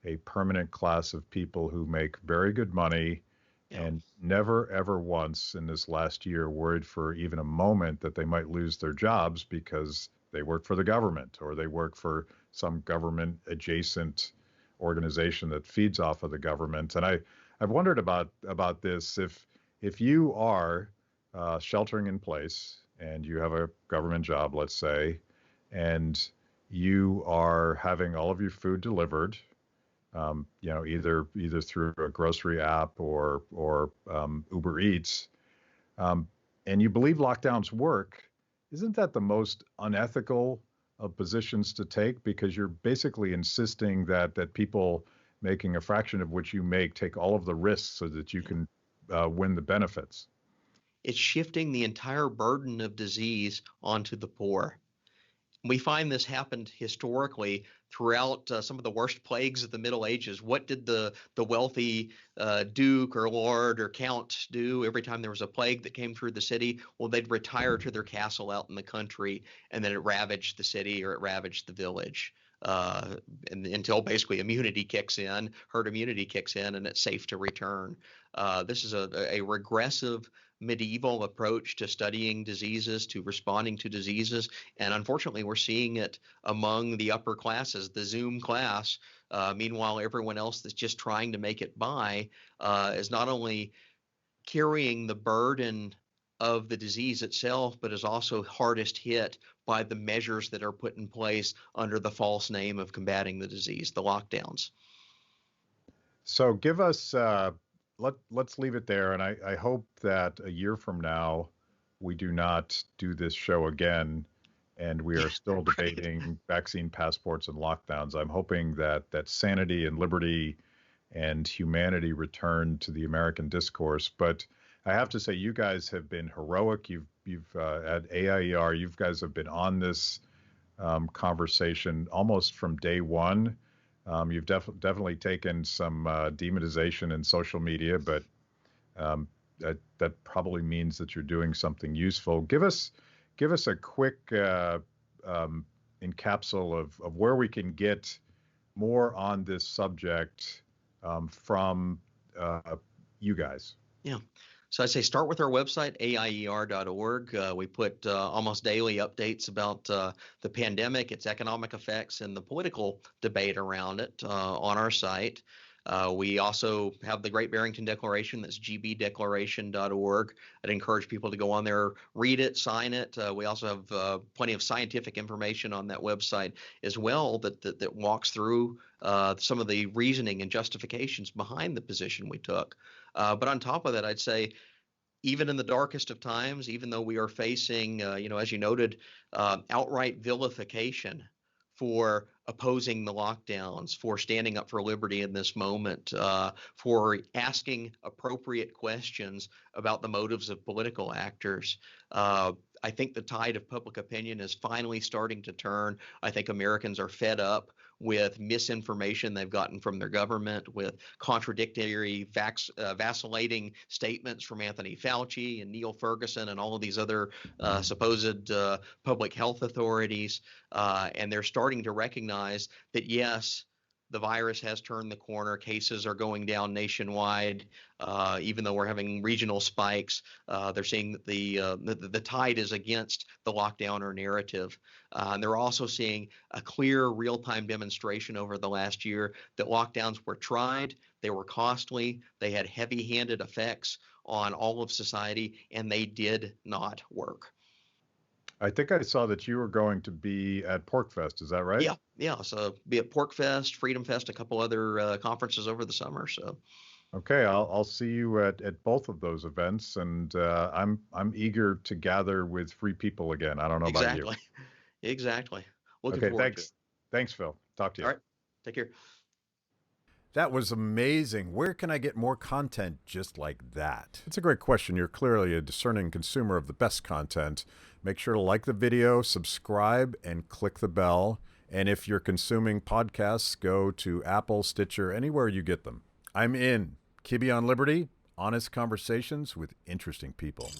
a permanent class of people who make very good money and never, ever once in this last year worried for even a moment that they might lose their jobs because they work for the government or they work for some government adjacent organization that feeds off of the government. And I've wondered about this. If you are sheltering in place and you have a government job, let's say, and you are having all of your food delivered, either through a grocery app or Uber Eats, and you believe lockdowns work, isn't that the most unethical of positions to take? Because you're basically insisting that people making a fraction of what you make take all of the risks so that you can win the benefits. It's shifting the entire burden of disease onto the poor. We find this happened historically throughout some of the worst plagues of the Middle Ages. What did the wealthy duke or lord or count do every time there was a plague that came through the city? Well, they'd retire to their castle out in the country, and then it ravaged the city or it ravaged the village. And until basically immunity kicks in, herd immunity kicks in, and it's safe to return. This is a regressive medieval approach to studying diseases, to responding to diseases. And unfortunately, we're seeing it among the upper classes, the Zoom class. Meanwhile, everyone else that's just trying to make it by is not only carrying the burden of the disease itself, but is also hardest hit by the measures that are put in place under the false name of combating the disease, the lockdowns. So give us, let's leave it there. And I hope that a year from now, we do not do this show again and we are still debating vaccine passports and lockdowns. I'm hoping that sanity and liberty and humanity return to the American discourse. But I have to say, you guys have been heroic. You've at AIER, you guys have been on this conversation almost from day one. You've definitely taken some demonization in social media, but that probably means that you're doing something useful. Give us a quick encapsule of where we can get more on this subject from you guys. Yeah. So I'd say start with our website, aier.org. We put almost daily updates about the pandemic, its economic effects, and the political debate around it on our site. We also have the Great Barrington Declaration. That's gbdeclaration.org. I'd encourage people to go on there, read it, sign it. We also have plenty of scientific information on that website as well that walks through some of the reasoning and justifications behind the position we took. But on top of that, I'd say even in the darkest of times, even though we are facing, as you noted, outright vilification for opposing the lockdowns, for standing up for liberty in this moment, for asking appropriate questions about the motives of political actors. I think the tide of public opinion is finally starting to turn. I think Americans are fed up with misinformation they've gotten from their government, with contradictory, vacillating statements from Anthony Fauci and Neil Ferguson and all of these other supposed public health authorities. And they're starting to recognize that, yes, the virus has turned the corner. Cases are going down nationwide, even though we're having regional spikes. They're seeing that the tide is against the lockdowner narrative. And they're also seeing a clear real-time demonstration over the last year that lockdowns were tried, they were costly, they had heavy-handed effects on all of society, and they did not work. I think I saw that you were going to be at PorcFest. Is that right? Yeah. So be at PorcFest, Freedom Fest, a couple other conferences over the summer. So. Okay, I'll see you at both of those events, and I'm eager to gather with free people again. I don't know about you. Exactly. Looking Okay, forward to it. Thanks, Phil. Talk to you. All right. Take care. That was amazing. Where can I get more content just like that? It's a great question. You're clearly a discerning consumer of the best content. Make sure to like the video, subscribe, and click the bell. And if you're consuming podcasts, go to Apple, Stitcher, anywhere you get them. I'm in. Kibbe on Liberty, honest conversations with interesting people.